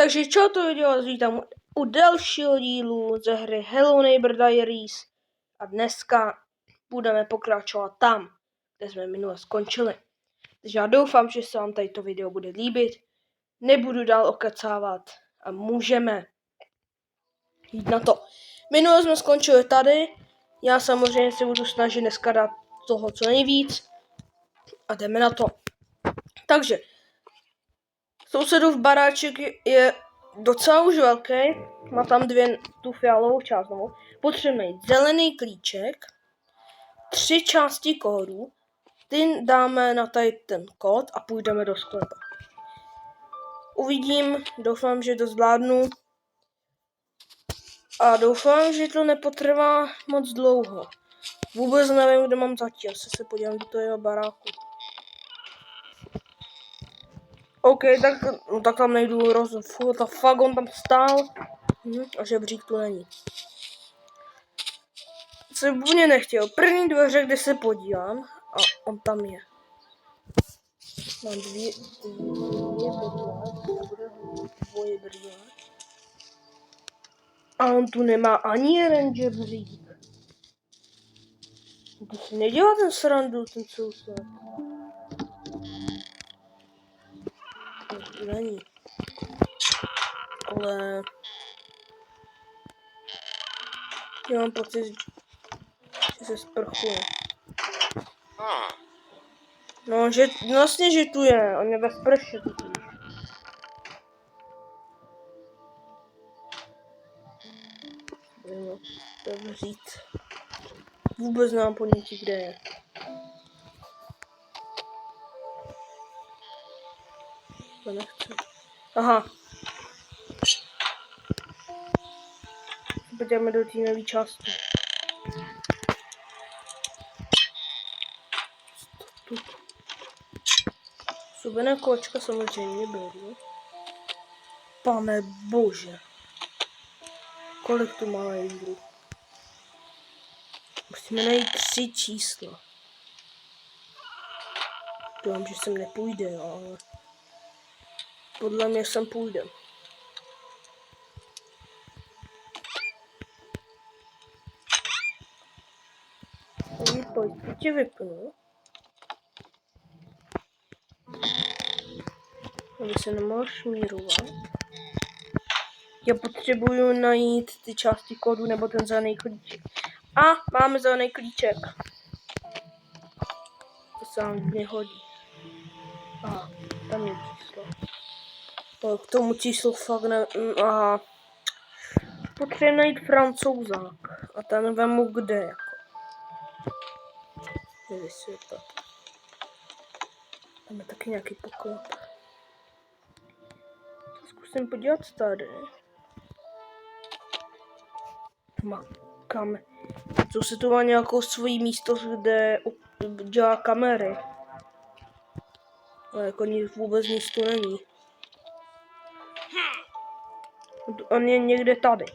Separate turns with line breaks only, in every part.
Takže čau, to video, vás vítám u dalšího dílu ze hry Hello Neighbor Diaries a dneska budeme pokračovat tam, kde jsme minule skončili. Takže já doufám, že se vám tady to video bude líbit, nebudu dál okecávat a můžeme jít na to. Minule jsme skončili tady, já samozřejmě se budu snažit dneska dát toho co nejvíc a jdeme na to. Takže sousedův baráček je docela už velký, má tam tu fialovou část znovu. Potřebujeme jít zelený klíček, 3 části kódu, ty dáme na tady ten kód a půjdeme do sklepa. Uvidím, doufám, že to zvládnu a doufám, že to nepotrvá moc dlouho. Vůbec nevím, kde mám zatím, se podívám do toho jeho baráku. OK, tak tam nejdu furt a fakt on tam stál a žebřík tu není. Se úplně nechtěl. První dveře, kde se podívám a on tam je. Mám dvě brýle. A on tu nemá ani jeden žebřík. To si nedělá ten srandu, ten soused. To není. Ale já mám pocit, že se sprchuje. No, že vlastně, že tu je, on je ve sprše. To říct. Vůbec nemám ponětí, kde je. To nechci. Aha. Pojďme do té nové části. Subené kolečka samozřejmě beru. Pane bože. Kolik tu má jídlu? Musíme najít 3 čísla. Doufám, že sem nepůjde, ale podle mě sem půjde. Pojď tě vypnu. Aby se nemohl šmírovat. Já potřebuju najít ty části kódu nebo ten zelený klíček. A máme zelený klíček. To se vám nehodí. Aha, tam je číslo. O, k tomu číslu fakt ne... Aha. Potřebuji najít Francouzák. A ten vemu kde jako. Nevysvětlit. Tam je taky nějaký poklad. Zkusím podívat tady. Kam? Co se tu má nějakou svojí místo, kde dělá kamery. Ale jako vůbec nic tu není. On je někde tady.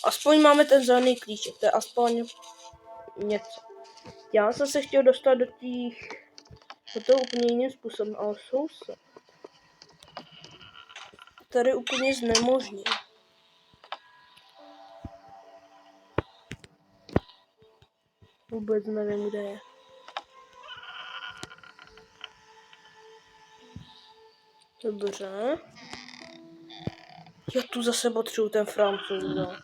Aspoň máme ten zelený klíček, to je aspoň něco. Já jsem se chtěl dostat do toho úplně jiným způsobem, ale soused tady úplně znemožní. Vůbec nevím, kde je. Dobře. Já tu zase potřebuji ten Francouzák.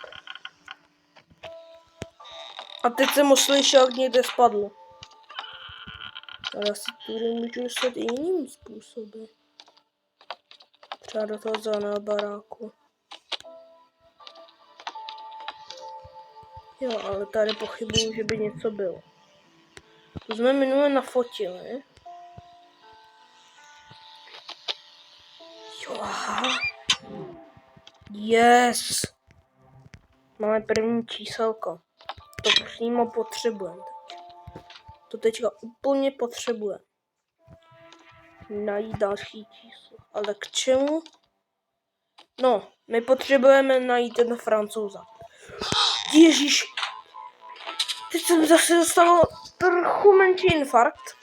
A teď jsem ho slyšel, jak někde spadl. Ale já si tu můžu dostat jiným způsobem. Třeba do toho zeleného baráku. Jo, ale tady pochybuju, že by něco bylo. To jsme minule nafotili. Jo, aha. Yes! Máme první číselko. To přímo potřebujeme teď. To teďka úplně potřebujeme. Najít další číslo. Ale k čemu? No, my potřebujeme najít ten Francouza. Ježíš! Teď jsem zase dostal trochu menší infarkt.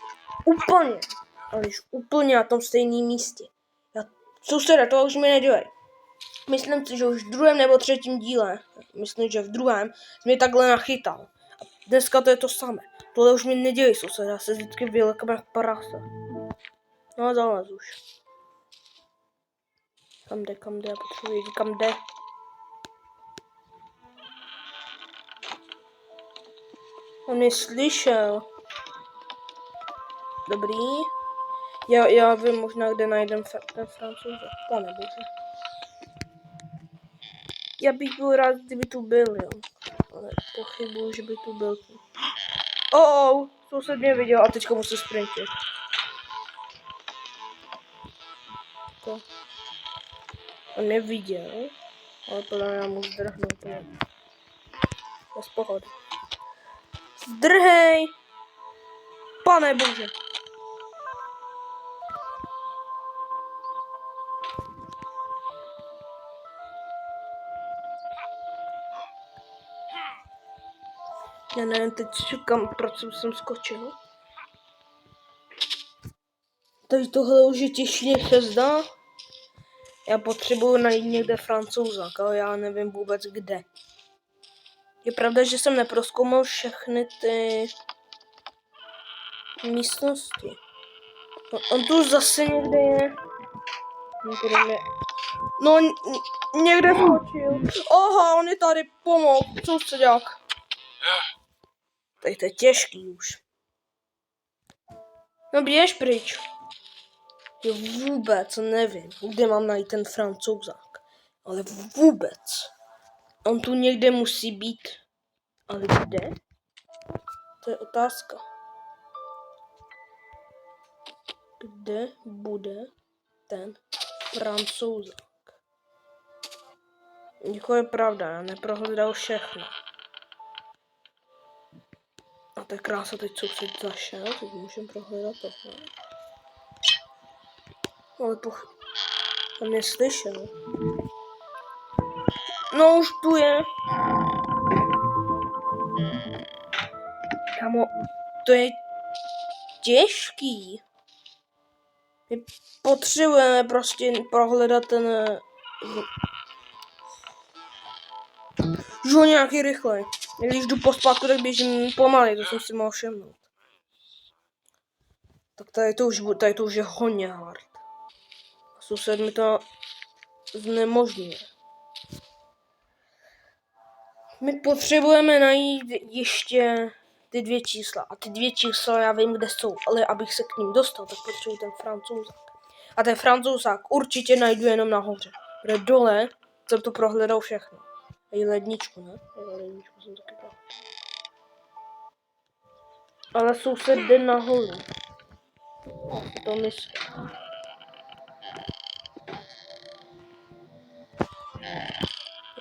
Úplně. Ale už úplně na tom stejném místě. Souseda, to už mi nedělej. Myslím si, že už v druhém nebo třetím díle, myslím, že v druhém, mě takhle nachytal. A dneska to je to samé. Tohle už mi nedělej, souseda, se vždycky vylekám jak prase. No a zalez už. Kam jde, já potřebuji jít, kam jde. On mě slyšel. Dobrý. Já vím možná, kde najdem ten Francouz. Pane bože. Já bych byl rád, kdyby tu byl, jo. Ale pochybuju, že by tu byl. Soused mě viděl a teďka musím sprintit. To. On mě viděl, ale podle mě mu zdrhnout. Bez pohody. Zdrhej! Pane bože! Já nevím, teď čekám, proč jsem skočil. Tady tohle už je těžší, než se zdá. Já potřebuju najít někde Francouza, ale já nevím vůbec kde. Je pravda, že jsem neprozkoumal všechny ty místnosti. On tu zase někde je. No, někde skočil. Oha, on je tady, pomohl. Co se dělá? Tady to je těžký už. No běž pryč. Já vůbec nevím, kde mám najít ten Francouzák. Ale vůbec. On tu někde musí být. Ale kde? To je otázka. Kde bude ten Francouzák? Jako je pravda, já neprohledal všechno. A to je krása, teď co se zašel, teď můžeme prohledat tohle. Ale on mě slyšel. No už tu je. Kamo, to je těžký. My potřebujeme prostě prohledat ten... Už ho nějaký rychlej. Když jdu po spátku, tak běžím pomalej, to jsem si mohl všimnout. Tak tady to už je hodně hard. Soused mi to znemožňuje. My potřebujeme najít ještě ty 2 čísla. A ty 2 čísla já vím, kde jsou. Ale abych se k ním dostal, tak potřebuji ten Francouzák. A ten Francouzák určitě najdu jenom nahoře. Protože dole jsem to prohledal všechno. A i ledničku, ne? Ledničku jsem taky dal. Ale soused jde nahoru. To myslím.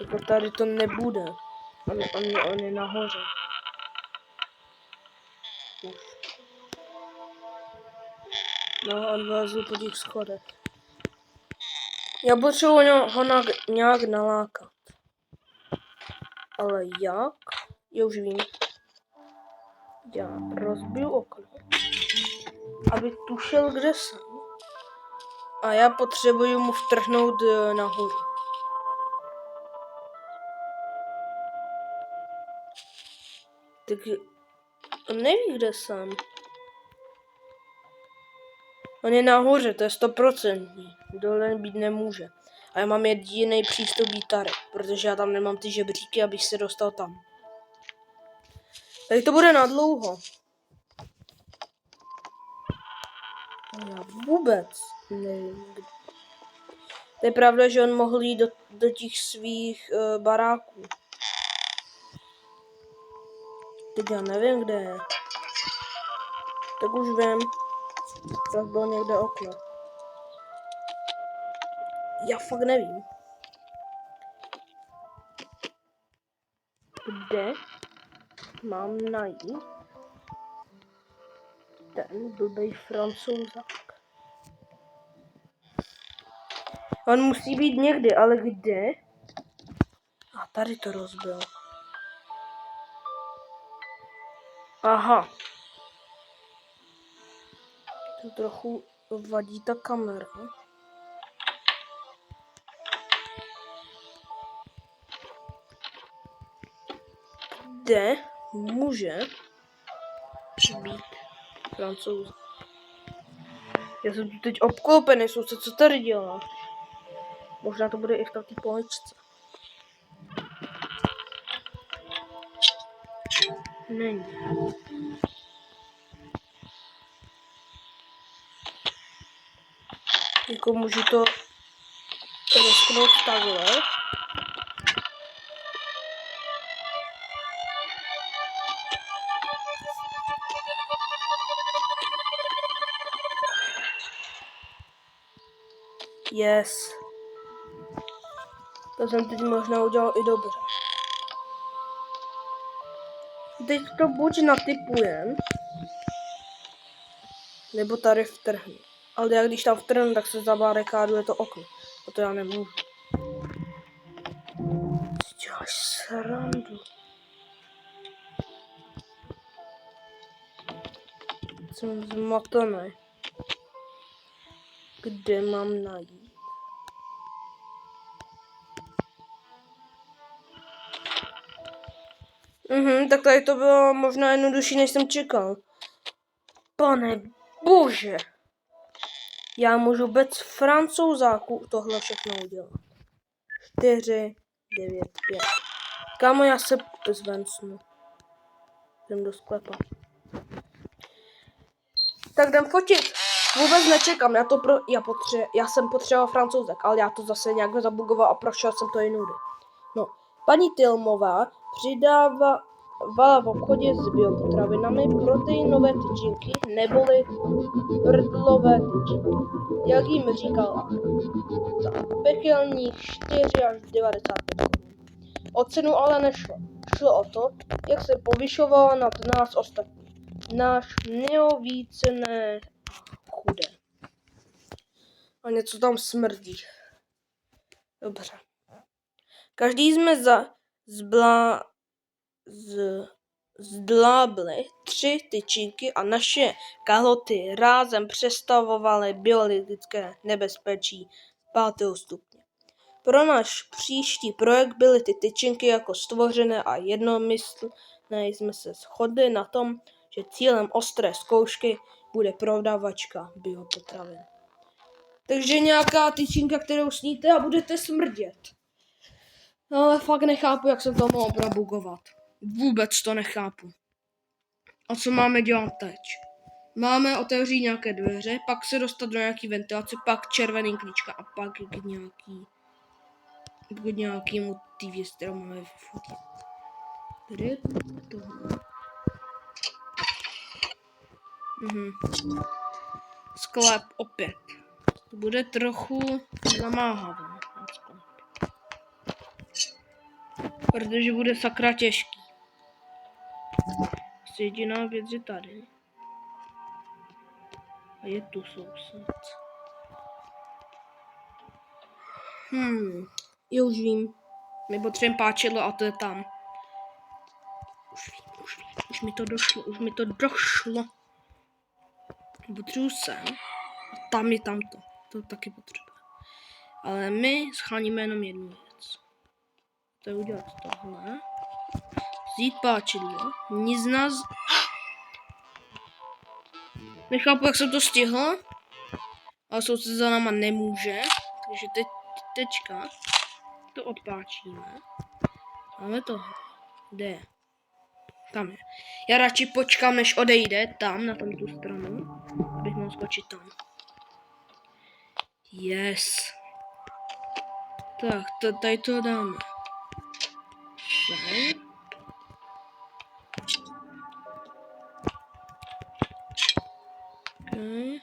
Jako tady to nebude. On je nahoře. Už. No, on vylezl po těch schodech. Já potřebuji ho nějak nalákat. Ale jak? Já už vím. Já rozbiju okno. Aby tušil, kde jsem. A já potřebuji mu vtrhnout nahoru. Tak on neví, kde jsem. On je nahoře, to je 100%. Dole být nemůže. A já mám jediný přístup tady, protože já tam nemám ty žebříky, abych se dostal tam. Tady to bude na dlouho. Já vůbec nevím. To je pravda, že on mohl jít do těch svých baráků. Teď já nevím, kde je. Tak už vím. Tak bylo někde okno. Já fakt nevím. Kde mám najít ten blbej Francouzák? On musí být někdy, ale kde? A tady to rozbil. Aha. To trochu vadí ta kamera. kde může být Francouz. Já jsem tu teď obklopený, souce, co tady dělá? Možná to bude i v té poličce. Není. Jako můžu to rozknout takhle. Yes. To jsem teď možná udělal i dobře. Teď to buď natypujem, nebo tady vtrhnu. Ale já když tam vtrhnu, tak se zabarikáduje to okno. A to já nemůžu. Děláš srandu. Jsem zmatený. Kde mám najít? Tak tady to bylo možná jednodušší, než jsem čekal. Pane bože. Já můžu bez Francouzáků tohle všechno udělat. 4, 9, 5. Kámo, já se zvencnu. Jdem do sklepa. Tak jdem fotit. Vůbec nečekám, já jsem potřeboval Francouzek, ale já to zase nějak zabugoval a prošel jsem to jinudy. No, paní Tilmová přidávala v obchodě s biopotravinami proteinové tyčinky neboli brdlové tyčinky, jak jim říkal Ach. Za pekelných 4 až 95 korun. O cenu ale nešlo. Šlo o to, jak se povyšovala nad nás ostatní. Náš neovícené chudé. A něco tam smrdí. Dobře. Každý jsme zdlábli 3 tyčinky a naše kalhoty rázem představovaly biologické nebezpečí 5. stupně. Pro náš příští projekt byly ty tyčinky jako stvořené a jednomyslně jsme se shodli na tom, že cílem ostré zkoušky bude prodavačka biopotravin. Takže nějaká tyčinka, kterou sníte a budete smrdět. No, ale fakt nechápu, jak jsem to mohl probugovat. Vůbec to nechápu. A co máme dělat teď? Máme otevřít nějaké dveře, pak se dostat do nějaký ventilace, pak červený klíčka a pak k nějakému té věci, kterou máme vyfotit. Kde je tohle? Sklep opět. To bude trochu zamáhavé. Protože bude sakra těžký. Jediná věc je tady. A je tu soused. Já už vím. My potřebujeme páčidlo a to je tam. Už mi to došlo. Potřebuji sem. A tam je tamto. To taky potřebuje. Ale my scháníme jenom jednu věc. To je udělat tohle. Vzít páčidlo. Nic z nás... Nechápu, jak jsem to stihl. Ale soused za náma nemůže. Takže teďka to odpáčíme. Máme to. Kde je? Tam je. Já radši počkám, než odejde tam, na tam tu stranu. Abych mohl skočit tam. Yes. Tak, tady to dáme. Sem. Okay.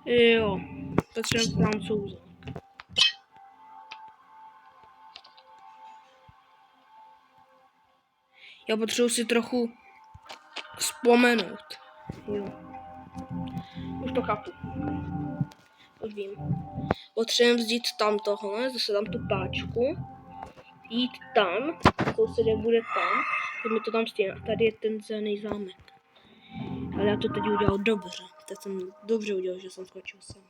Jo. Potřebujeme Francouze. Já potřebuji si trochu vzpomenout. Jo. Už to chápu. Už vím. Potřebujeme vzít tam tohle, zase tam tu páčku. Jít tam, sousedek bude tam, tak mi to tam stěne. A tady je ten zelený zámek. Ale já to teď udělal dobře. Teď jsem dobře udělal, že jsem skočil sem.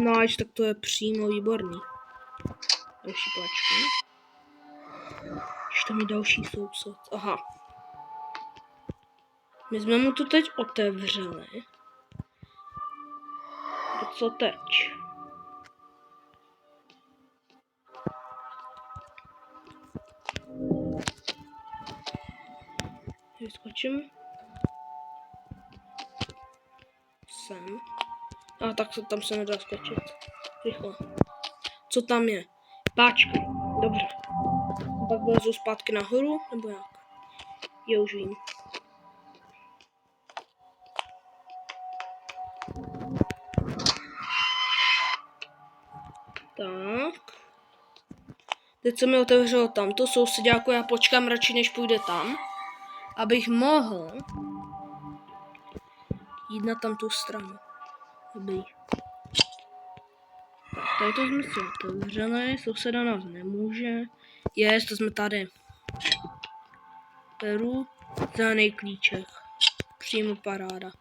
Nice, tak to je přímo výborný. Další páčky. Ještě tam je další soused. Aha. My jsme mu to teď otevřeli. A co teď? Vyskočím. Sem. A tak tam se nedá skočit. Rychle. Co tam je? Páčka. Dobře. Pak vylezu zpátky nahoru, nebo jak? Já už vím. Tak. Teď se mi otevřelo tamto souseďáku, já počkám radši, než půjde tam, abych mohl jít na tamtu stranu. Dobrý. Tak, tady to jsme si otevřeli, souseda nás nemůže. To jsme tady. Beru zelený klíček. Přímo paráda.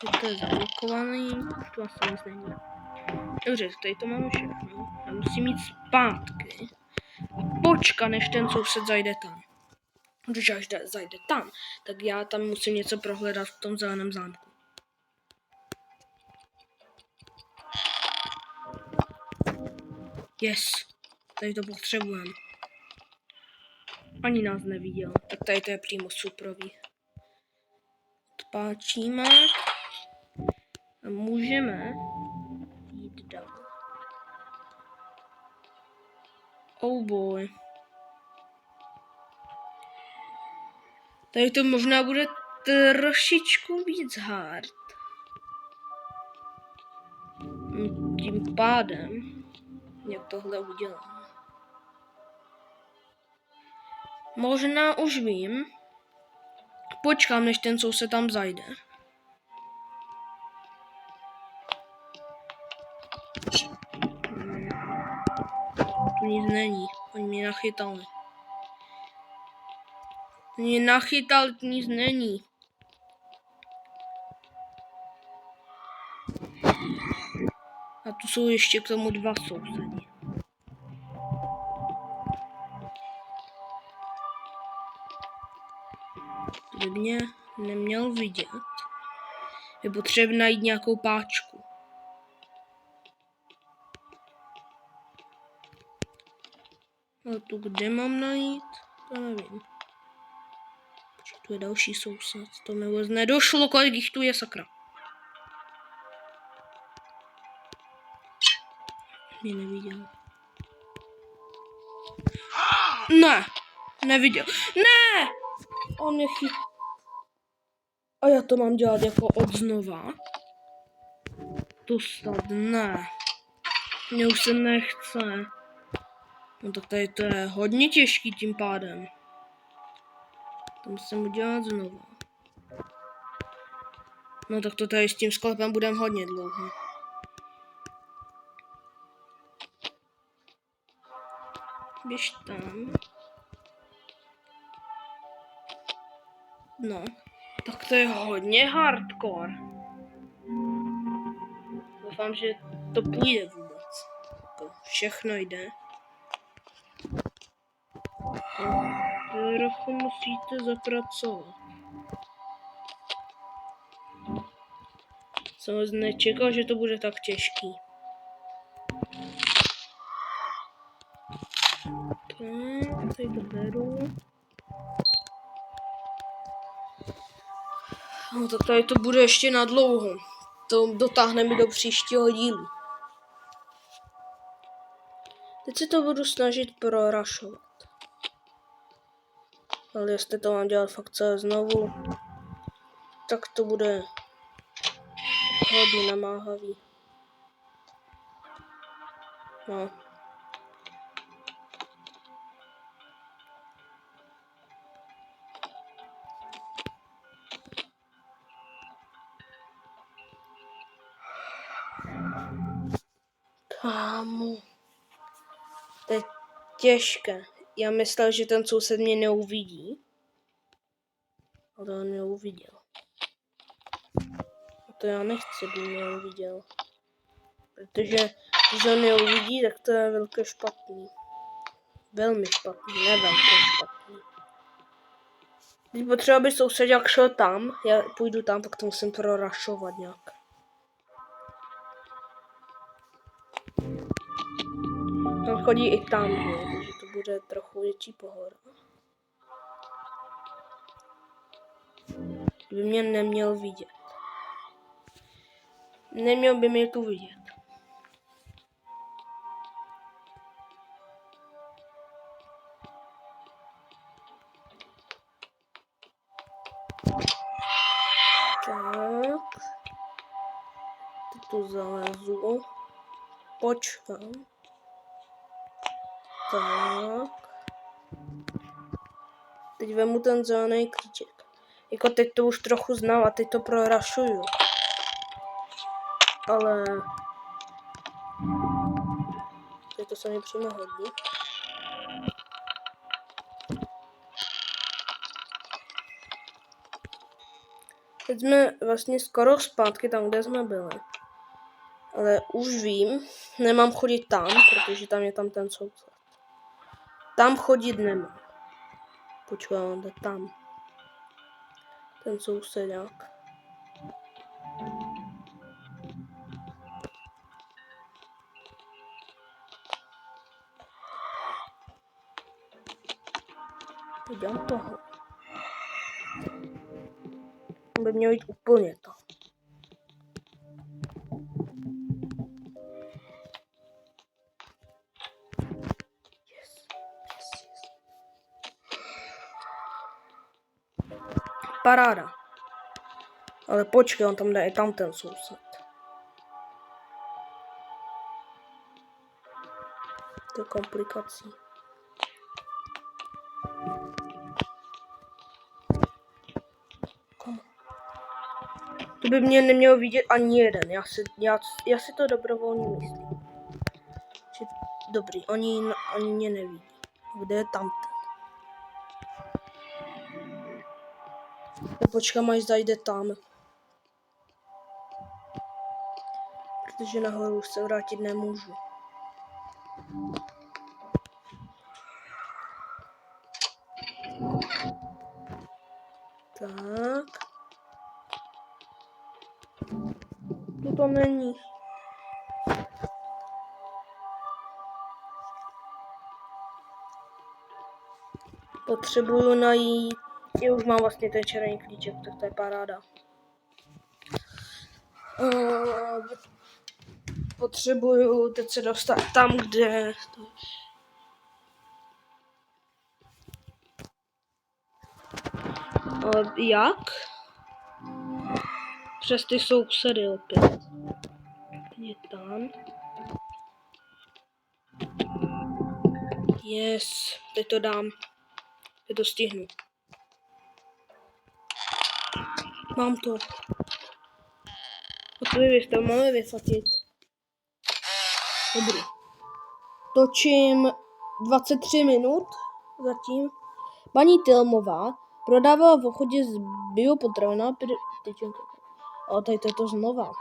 Teď to je zablokovaný, už to asi nic není. Dobře, tady to máme všechno. Já musím jít zpátky a počkat, než ten soused zajde tam. Když až zajde tam, tak já tam musím něco prohledat v tom zeleném zámku. Yes, tady to potřebujeme. Ani nás neviděl, tak tady to je přímo suprový. Odpáčíme a můžeme jít dál. Oh boy. Tady to možná bude trošičku víc hard. Tím pádem, jak tohle udělám. Možná už vím. Počkám, než ten soused tam zajde. Tu nic není. Oni mě nachytali. Mě nachytal, tu nic není. A tu jsou ještě k tomu dva sousedi. To by mě neměl vidět. Je potřeba najít nějakou páčku. A tu kde mám najít? To nevím. Počkej, tu je další soused. To mi vůbec nedošlo, kolik jich tu je, sakra. Mě neviděl. Ne! Neviděl. Ne! On mě chytil. A já to mám dělat jako od znova? To snad ne. Mně už se nechce. No tak tady to je hodně těžký tím pádem. To musím udělat znovu. No tak to tady s tím sklepem budeme hodně dlouho. Běž tam. No, tak to je hodně hardcore. Doufám, že to půjde vůbec. To všechno jde. Trochu musíte zapracovat. Jsem nečekal, že to bude tak těžký. Tak, tady to beru. No tak tady to bude ještě na dlouho. To dotáhneme do příštího dílu. Teď se to budu snažit prorašovat. Ale jestli to mám dělat fakt celé znovu, tak to bude hodně namáhavý. No. Kámo. To je těžké. Já myslel, že ten soused mě neuvidí. Ale on mě uviděl. A to já nechci, aby mě uviděl. Protože když on je uvidí, tak to je velké špatný. Velmi špatný, ne velké špatný. Když potřeba, aby sousedák šel tam, já půjdu tam, tak to musím prorašovat nějak. On chodí i tam, takže to bude trochu větší pohoda. By mě neměl vidět. Neměl by mě tu vidět. Tak. Teď tu zalezu. Počkám. Tak. Teď vemu ten zelený klíček. Jako teď to už trochu znám a teď to prorašuju. Ale... teď to se mi přímo hodí. Teď jsme vlastně skoro zpátky tam, kde jsme byli. Ale už vím, nemám chodit tam, protože tam je tam ten soused. Tam chodit nemám. Počkej, on jde tam. Ten sousedák. Udělám toho. By měl jít úplně to. Yes. Paráda. Ale počkej, on tam jde i tam ten soused. To je komplikací. To by mě neměl vidět ani jeden. Já si to dobrovolně myslím. Že dobrý, oni mě nevidí. Kde je tam ten? Počkám, až zajde tam. Protože nahoru se vrátit nemůžu. Tak. Tu to není. Potřebuju najít. Já už mám vlastně ten červený klíček, tak to je paráda. Potřebuju teď se dostat tam, kde to... jak? Přes ty sousedy opět. Je tam. Yes, teď to dám. Teď to stihnu. Mám to. A to máme vyfotit. Dobrý. Točím 23 minut zatím. Paní Tilmová prodávala v obchodě z biopotravina. Ale tady to je to znova.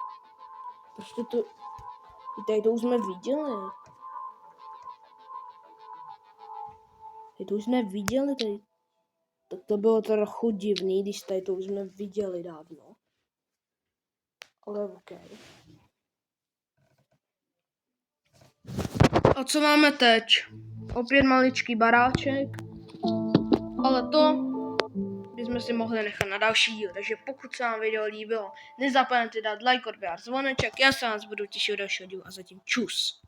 Prostě to... tady to už jsme viděli. Tady to už jsme viděli. Tady. Tak to bylo trochu divný, když tady to už jsme viděli dávno. Ale OK. A co máme teď? Opět maličký baráček. Ale to bychom si mohli nechat na další díl. Takže pokud se vám video líbilo, nezapomeňte dát like, odběr, zvoneček. Já se vás budu těšit do dalšího dílu a zatím čus.